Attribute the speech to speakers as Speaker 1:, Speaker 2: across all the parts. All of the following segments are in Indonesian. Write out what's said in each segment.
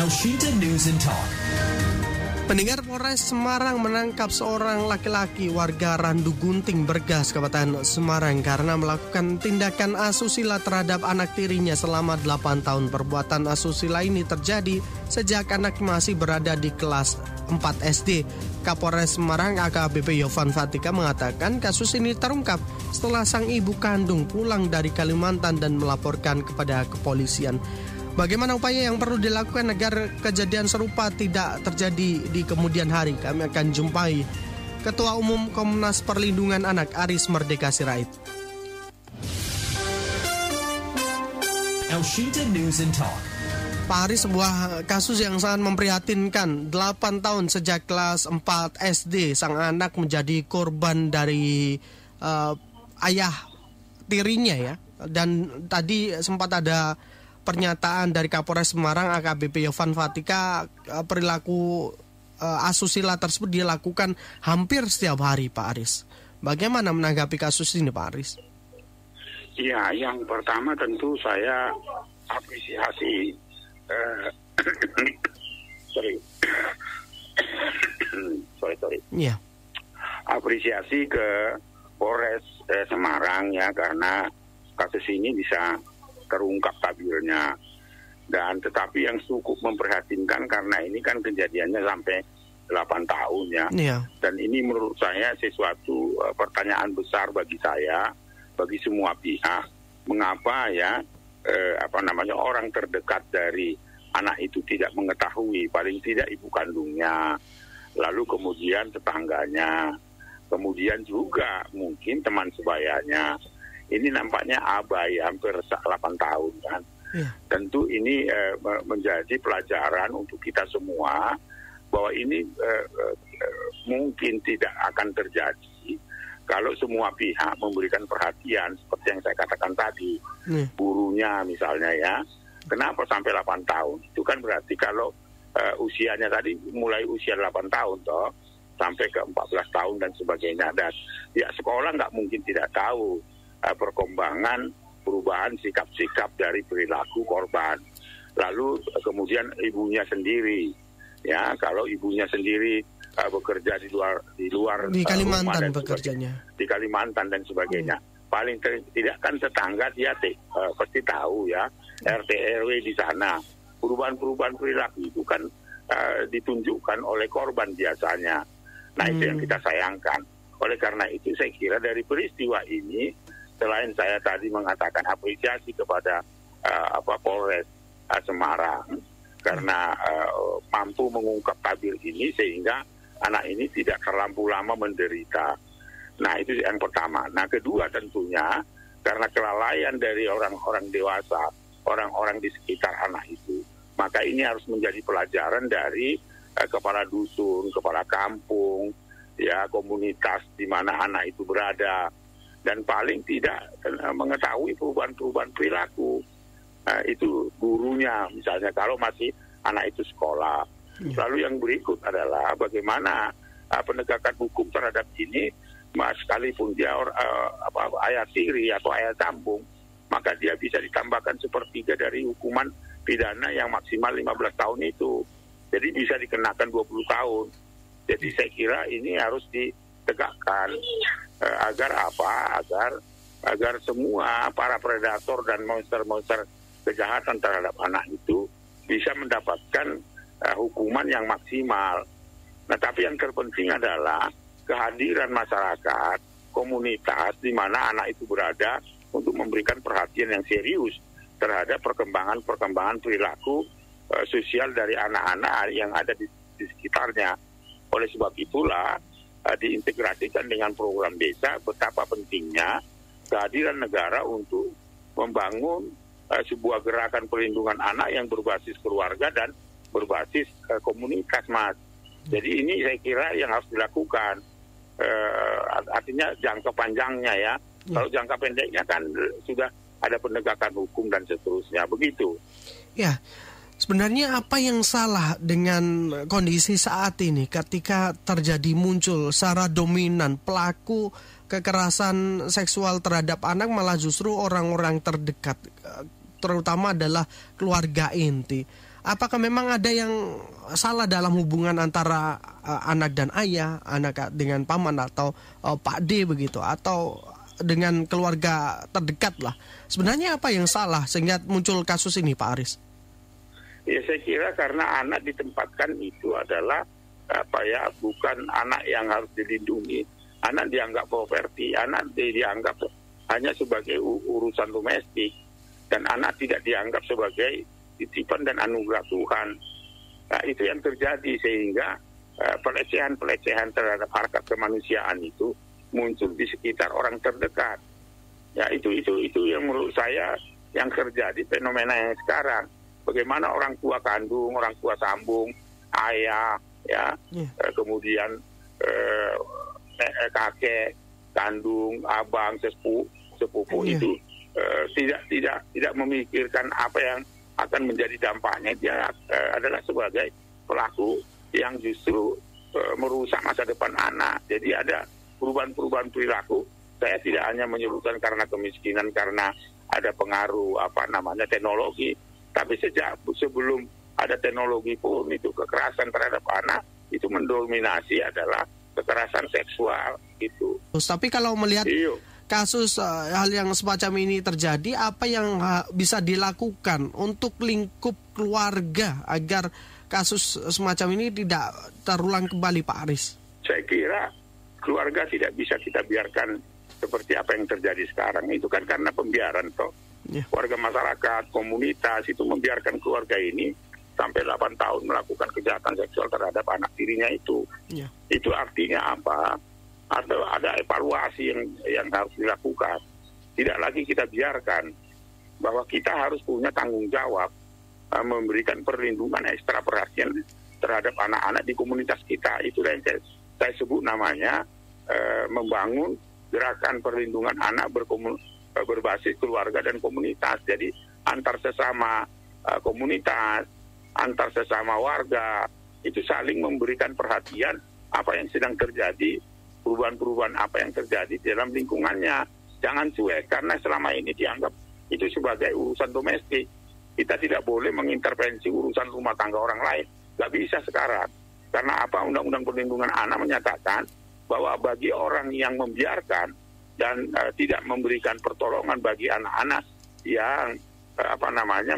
Speaker 1: Elshinta News and Talk.
Speaker 2: Pendengar, Polres Semarang menangkap seorang laki-laki warga Randu Gunting, Bergas, Kabupaten Semarang karena melakukan tindakan asusila terhadap anak tirinya selama 8 tahun. Perbuatan asusila ini terjadi sejak anak masih berada di kelas 4 SD. Kapolres Semarang AKBP Yovan Fatika mengatakan kasus ini terungkap setelah sang ibu kandung pulang dari Kalimantan dan melaporkan kepada kepolisian. Bagaimana upaya yang perlu dilakukan agar kejadian serupa tidak terjadi di kemudian hari? Kami akan jumpai Ketua Umum Komnas Perlindungan Anak Aris Merdeka Sirait.
Speaker 1: Elshinta News and Talk.
Speaker 2: Pak Aris, sebuah kasus yang sangat memprihatinkan. 8 tahun sejak kelas 4 SD, sang anak menjadi korban dari ayah tirinya ya. Dan tadi sempat ada pernyataan dari Kapolres Semarang AKBP Yovan Fatika, perilaku asusila tersebut dilakukan hampir setiap hari, Pak Aris. Bagaimana menanggapi kasus ini, Pak Aris?
Speaker 3: Ya, yang pertama tentu saya apresiasi
Speaker 2: Iya.
Speaker 3: Apresiasi ke Polres Semarang ya, karena kasus ini bisa terungkap tabirnya. Dan tetapi yang cukup memprihatinkan karena ini kan kejadiannya sampai 8 tahun ya.
Speaker 2: Iya.
Speaker 3: Dan ini menurut saya sesuatu pertanyaan besar bagi saya, bagi semua pihak. Mengapa ya orang terdekat dari anak itu tidak mengetahui, paling tidak ibu kandungnya, lalu kemudian tetangganya, kemudian juga mungkin teman sebayanya. Ini nampaknya abai hampir 8 tahun kan. Ya. Tentu ini menjadi pelajaran untuk kita semua bahwa ini mungkin tidak akan terjadi kalau semua pihak memberikan perhatian seperti yang saya katakan tadi. Gurunya misalnya ya. Kenapa sampai 8 tahun? Itu kan berarti kalau usianya tadi mulai usia 8 tahun toh sampai ke 14 tahun dan sebagainya. Dan ya sekolah nggak mungkin tidak tahu perkembangan perubahan sikap-sikap dari perilaku korban. Lalu kemudian ibunya sendiri, ya kalau ibunya sendiri bekerja di luar
Speaker 2: di Kalimantan bekerjanya,
Speaker 3: di Kalimantan dan sebagainya. Paling tidak kan tetangga dia pasti tahu ya, RT RW di sana. Perubahan-perubahan perilaku itu kan ditunjukkan oleh korban biasanya. Nah itu yang kita sayangkan. Oleh karena itu saya kira dari peristiwa ini, selain saya tadi mengatakan apresiasi kepada Polres Semarang karena mampu mengungkap tabir ini sehingga anak ini tidak terlampau lama menderita. Nah itu yang pertama. Nah kedua tentunya karena kelalaian dari orang-orang dewasa, orang-orang di sekitar anak itu, maka ini harus menjadi pelajaran dari kepala dusun, kepala kampung, ya komunitas di mana anak itu berada. Dan paling tidak mengetahui perubahan-perubahan perilaku. Itu gurunya misalnya kalau masih anak itu sekolah. Lalu yang berikut adalah bagaimana penegakan hukum terhadap ini, sekalipun dia ayah tiri atau ayah sambung, maka dia bisa ditambahkan 1/3 dari hukuman pidana yang maksimal 15 tahun itu. Jadi bisa dikenakan 20 tahun. Jadi saya kira ini harus ditegakkan. Agar semua para predator dan monster-monster kejahatan terhadap anak itu bisa mendapatkan hukuman yang maksimal. Nah, tapi yang terpenting adalah kehadiran masyarakat, komunitas di mana anak itu berada untuk memberikan perhatian yang serius terhadap perkembangan perilaku sosial dari anak-anak yang ada di sekitarnya. Oleh sebab itulah diintegrasikan dengan program desa, betapa pentingnya kehadiran negara untuk membangun sebuah gerakan perlindungan anak yang berbasis keluarga dan berbasis komunitas, Mas. Jadi ini saya kira yang harus dilakukan. Artinya jangka panjangnya ya. Kalau jangka pendeknya kan sudah ada penegakan hukum dan seterusnya, begitu.
Speaker 2: Ya. Sebenarnya apa yang salah dengan kondisi saat ini ketika terjadi muncul secara dominan pelaku kekerasan seksual terhadap anak malah justru orang-orang terdekat, terutama adalah keluarga inti. Apakah memang ada yang salah dalam hubungan antara anak dan ayah, anak dengan paman atau Pak D begitu, atau dengan keluarga terdekat lah? Sebenarnya apa yang salah sehingga muncul kasus ini, Pak Aris?
Speaker 3: Ya, saya kira karena anak ditempatkan itu adalah bukan anak yang harus dilindungi. Anak dianggap properti, anak dianggap hanya sebagai urusan domestik, dan anak tidak dianggap sebagai titipan dan anugerah Tuhan. Nah, itu yang terjadi sehingga pelecehan-pelecehan terhadap harkat kemanusiaan itu muncul di sekitar orang terdekat. Ya, itu yang menurut saya yang terjadi fenomena yang sekarang. Bagaimana orang tua kandung, orang tua sambung, ayah, kemudian kakek kandung, abang, sepupu itu tidak memikirkan apa yang akan menjadi dampaknya. Dia adalah sebagai pelaku yang justru merusak masa depan anak. Jadi ada perubahan-perubahan perilaku. Saya tidak hanya menyebutkan karena kemiskinan, karena ada pengaruh teknologi, tapi sebelum ada teknologi pun itu kekerasan terhadap anak itu mendominasi adalah kekerasan seksual itu.
Speaker 2: Tapi kalau melihat kasus hal yang semacam ini terjadi, apa yang bisa dilakukan untuk lingkup keluarga agar kasus semacam ini tidak terulang kembali, Pak Aris?
Speaker 3: Saya kira keluarga tidak bisa kita biarkan seperti apa yang terjadi sekarang. Itu kan karena pembiaran toh. Warga masyarakat, komunitas itu membiarkan keluarga ini sampai 8 tahun melakukan kejahatan seksual terhadap anak tirinya itu. Itu artinya apa? Ada evaluasi yang harus dilakukan. Tidak lagi kita biarkan, bahwa kita harus punya tanggung jawab memberikan perlindungan ekstra perhatian terhadap anak-anak di komunitas kita. Itu yang saya sebut namanya membangun gerakan perlindungan anak berbasis keluarga dan komunitas. Jadi antar sesama komunitas, antar sesama warga itu saling memberikan perhatian apa yang sedang terjadi, perubahan-perubahan apa yang terjadi dalam lingkungannya. Jangan cuek, karena selama ini dianggap itu sebagai urusan domestik. Kita tidak boleh mengintervensi urusan rumah tangga orang lain. Gak bisa sekarang. Karena apa? Undang-Undang Perlindungan Anak menyatakan bahwa bagi orang yang membiarkan dan tidak memberikan pertolongan bagi anak-anak yang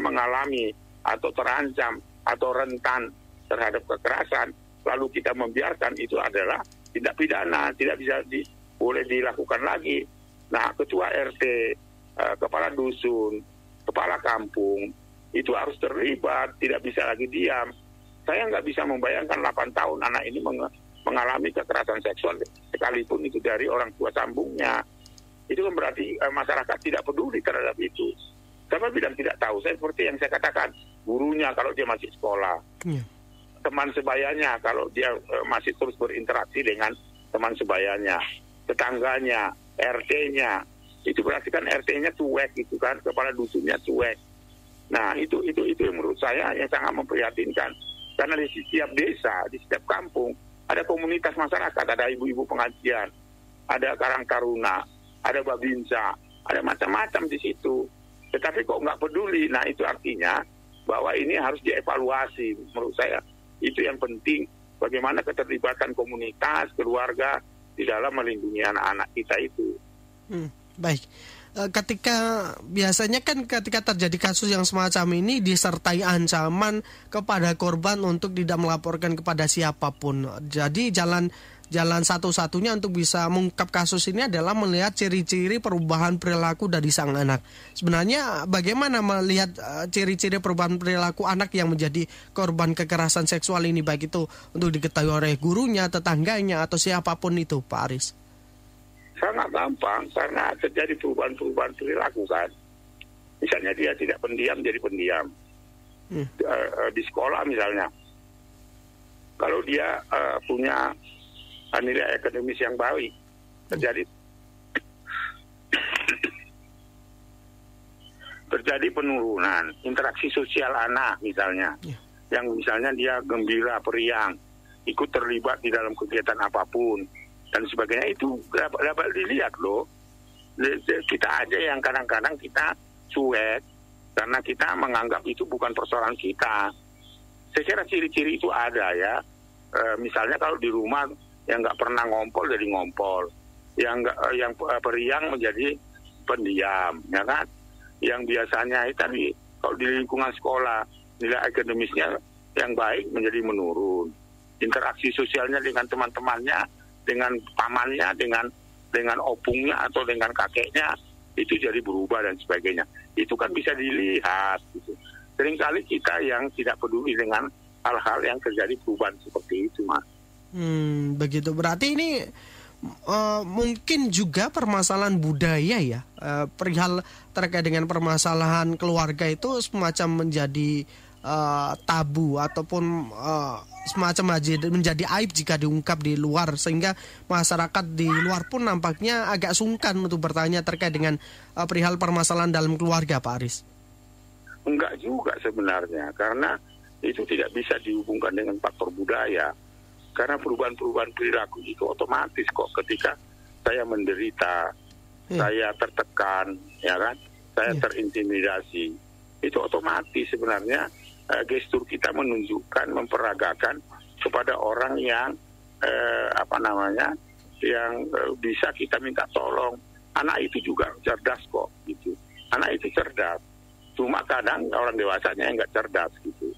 Speaker 3: mengalami atau terancam atau rentan terhadap kekerasan, lalu kita membiarkan, itu adalah tindak pidana, tidak bisa boleh dilakukan lagi. Nah, ketua RT, kepala dusun, kepala kampung, itu harus terlibat, tidak bisa lagi diam. Saya nggak bisa membayangkan 8 tahun anak ini mengalami kekerasan seksual, sekalipun itu dari orang tua sambungnya. Itu kan berarti masyarakat tidak peduli terhadap itu. Siapa bilang tidak tahu? Saya seperti yang saya katakan, gurunya kalau dia masih sekolah, teman sebayanya kalau dia masih terus berinteraksi dengan teman sebayanya, tetangganya, RT-nya, itu berarti kan RT-nya cuek, itu kan, kepala dusunnya cuek. Nah, itu yang menurut saya yang sangat memprihatinkan. Karena di setiap desa, di setiap kampung, ada komunitas masyarakat, ada ibu-ibu pengajian, ada Karang Taruna, ada Babinsa, ada macam-macam di situ. Tetapi kok nggak peduli, nah itu artinya bahwa ini harus dievaluasi. Menurut saya itu yang penting, bagaimana keterlibatan komunitas, keluarga di dalam melindungi anak-anak kita itu.
Speaker 2: Baik. Biasanya kan ketika terjadi kasus yang semacam ini disertai ancaman kepada korban untuk tidak melaporkan kepada siapapun. Jadi jalan satu-satunya untuk bisa mengungkap kasus ini adalah melihat ciri-ciri perubahan perilaku dari sang anak. Sebenarnya bagaimana melihat ciri-ciri perubahan perilaku anak yang menjadi korban kekerasan seksual ini, baik itu untuk diketahui oleh gurunya, tetangganya, atau siapapun itu, Pak Aris?
Speaker 3: Sangat gampang, karena terjadi perubahan-perubahan perilaku kan. Misalnya dia tidak pendiam jadi pendiam. Di sekolah misalnya, kalau dia punya nilai akademis yang baik, terjadi penurunan interaksi sosial anak misalnya, yang misalnya dia gembira, periang, ikut terlibat di dalam kegiatan apapun dan sebagainya, itu dapat dilihat loh. Kita aja yang kadang-kadang kita cuek karena kita menganggap itu bukan persoalan kita. Saya kira ciri-ciri itu ada ya. Misalnya kalau di rumah yang nggak pernah ngompol jadi ngompol, yang periang menjadi pendiam, ya kan? Yang biasanya itu tadi kalau di lingkungan sekolah nilai akademisnya yang baik menjadi menurun, interaksi sosialnya dengan teman-temannya, dengan pamannya, dengan opungnya atau dengan kakeknya itu jadi berubah dan sebagainya. Itu kan bisa dilihat. Gitu. Seringkali kita yang tidak peduli dengan hal-hal yang terjadi perubahan seperti itu, Mas.
Speaker 2: Begitu. Berarti ini mungkin juga permasalahan budaya ya, perihal terkait dengan permasalahan keluarga itu semacam menjadi tabu ataupun semacam menjadi aib jika diungkap di luar, sehingga masyarakat di luar pun nampaknya agak sungkan untuk bertanya terkait dengan perihal permasalahan dalam keluarga, Pak Aris.
Speaker 3: Enggak juga sebenarnya, karena itu tidak bisa dihubungkan dengan faktor budaya. Karena perubahan-perubahan perilaku itu otomatis kok ketika saya menderita, saya tertekan, ya kan, saya terintimidasi, itu otomatis sebenarnya gestur kita menunjukkan, memperagakan kepada orang yang yang bisa kita minta tolong. Anak itu juga cerdas kok, gitu. Anak itu cerdas. Cuma kadang orang dewasanya yang nggak cerdas gitu.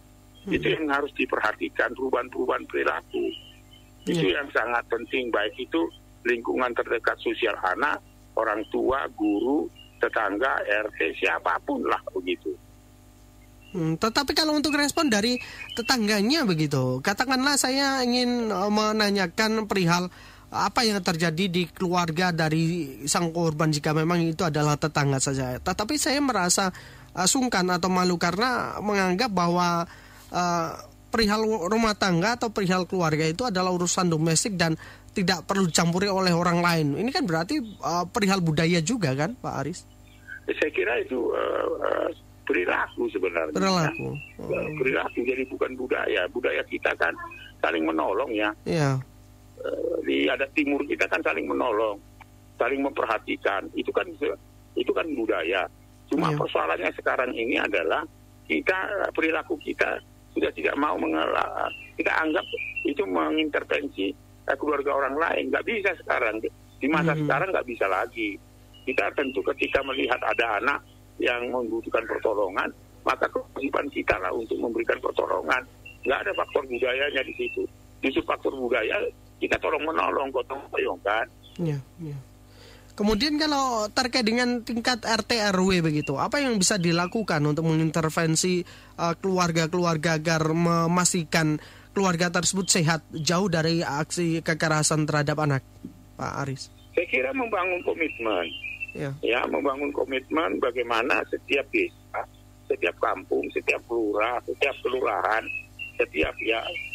Speaker 3: Itu yang harus diperhatikan, perubahan-perubahan perilaku. Itu yang sangat penting, baik itu lingkungan terdekat sosial anak, orang tua, guru, tetangga, RT, siapapun lah begitu.
Speaker 2: Tetapi kalau untuk respon dari tetangganya begitu, katakanlah saya ingin menanyakan perihal apa yang terjadi di keluarga dari sang korban jika memang itu adalah tetangga saja. Tetapi saya merasa sungkan atau malu karena menganggap bahwa perihal rumah tangga atau perihal keluarga itu adalah urusan domestik dan tidak perlu dicampuri oleh orang lain. Ini kan berarti perihal budaya juga kan, Pak Aris?
Speaker 3: Saya kira itu perilaku sebenarnya. Perilaku jadi bukan budaya. Budaya kita kan saling menolong ya. Iya. Di adat timur kita kan saling menolong, saling memperhatikan. Itu kan budaya. Cuma persoalannya sekarang ini adalah perilaku kita sudah tidak mau mengelak. Kita anggap itu mengintervensi keluarga orang lain. Nggak bisa sekarang. Di masa sekarang nggak bisa lagi. Kita tentu ketika melihat ada anak yang membutuhkan pertolongan, maka kewajiban kita lah untuk memberikan pertolongan. Nggak ada faktor budayanya di situ. Justru faktor budaya kita tolong menolong, gotong royong kan. Iya.
Speaker 2: Kemudian kalau terkait dengan tingkat RT RW begitu, apa yang bisa dilakukan untuk mengintervensi keluarga-keluarga agar memastikan keluarga tersebut sehat jauh dari aksi kekerasan terhadap anak, Pak Aris?
Speaker 3: Saya kira membangun komitmen, ya membangun komitmen bagaimana setiap desa, setiap kampung, setiap kelurahan, setiap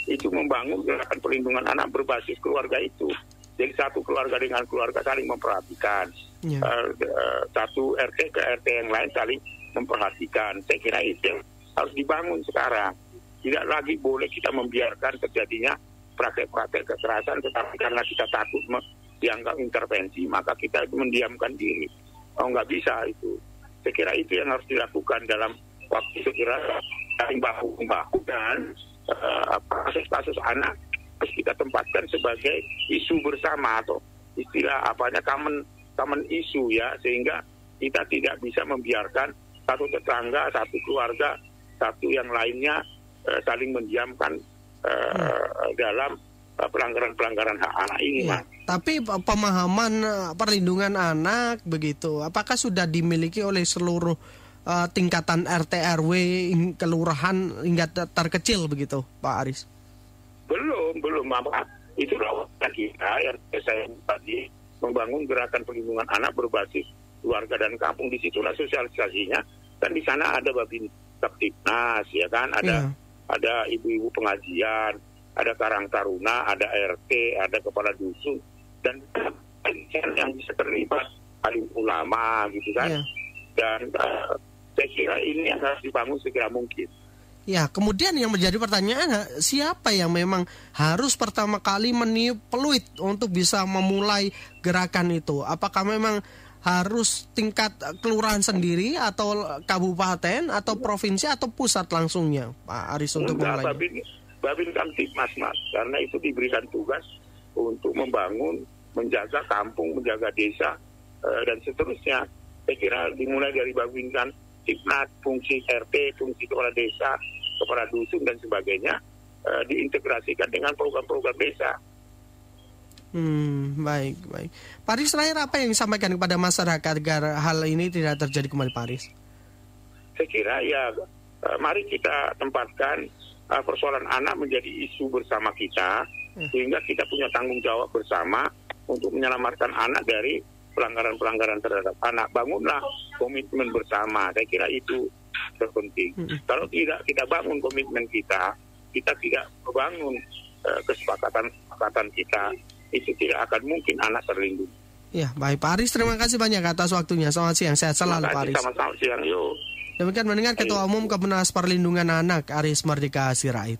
Speaker 3: itu membangun gerakan perlindungan anak berbasis keluarga itu. Jadi satu keluarga dengan keluarga saling memperhatikan, satu RT ke RT yang lain saling memperhatikan. Saya kira itu harus dibangun sekarang. Tidak lagi boleh kita membiarkan terjadinya praktek-praktek kekerasan, tetapi karena kita takut dianggap intervensi, maka kita mendiamkan diri. Nggak bisa itu. Saya kira itu yang harus dilakukan dalam waktu segera, saling bahu-bahu dan kasus-kasus anak harus kita tempatkan sebagai isu bersama atau istilah common issue ya, sehingga kita tidak bisa membiarkan satu tetangga, satu keluarga, satu yang lainnya saling mendiamkan dalam pelanggaran-pelanggaran hak anak ini, Mas.
Speaker 2: Tapi pemahaman perlindungan anak begitu, apakah sudah dimiliki oleh seluruh tingkatan RT RW kelurahan hingga terkecil begitu, Pak Aris?
Speaker 3: Belum, Mama. Itulah kita yang saya tadi membangun gerakan perlindungan anak berbasis keluarga dan kampung. Di situlah sosialisasinya. Dan di sana ada Babin Kaptipnas, ya kan? Ada ibu-ibu pengajian, ada Karang Taruna, ada RT, ada kepala dusun, dan yang bisa terlibat alim ulama, gitu kan? Dan saya kira ini yang harus dibangun segera mungkin.
Speaker 2: Ya, kemudian yang menjadi pertanyaan, siapa yang memang harus pertama kali meniup peluit untuk bisa memulai gerakan itu? Apakah memang harus tingkat kelurahan sendiri atau kabupaten atau provinsi atau pusat langsungnya, Pak Aris untuk
Speaker 3: Enggak,
Speaker 2: mulai?
Speaker 3: Babin Kamtibmas, Mas, karena itu diberikan tugas untuk membangun, menjaga kampung, menjaga desa, dan seterusnya. Saya kira dimulai dari Babin Kamtibmas, fungsi RT, fungsi kepala desa, kepala dusun dan sebagainya, diintegrasikan dengan program-program desa.
Speaker 2: Baik. Pak Aris, terakhir apa yang disampaikan kepada masyarakat agar hal ini tidak terjadi kembali, Pak Aris?
Speaker 3: Saya kira mari kita tempatkan persoalan anak menjadi isu bersama kita, sehingga kita punya tanggung jawab bersama untuk menyelamatkan anak dari pelanggaran-pelanggaran terhadap anak. Bangunlah komitmen bersama, saya kira itu terpenting. Kalau tidak kita bangun komitmen kita tidak membangun kesepakatan kita, itu tidak akan mungkin anak terlindungi.
Speaker 2: Ya, baik Pak Aris, terima kasih banyak atas waktunya. Selamat siang, sehat selalu Pak Aris.
Speaker 3: Sama-sama siang, yuk.
Speaker 2: Demikian mendengar Ketua Umum Komnas Perlindungan Anak Aris Mardika Sirait.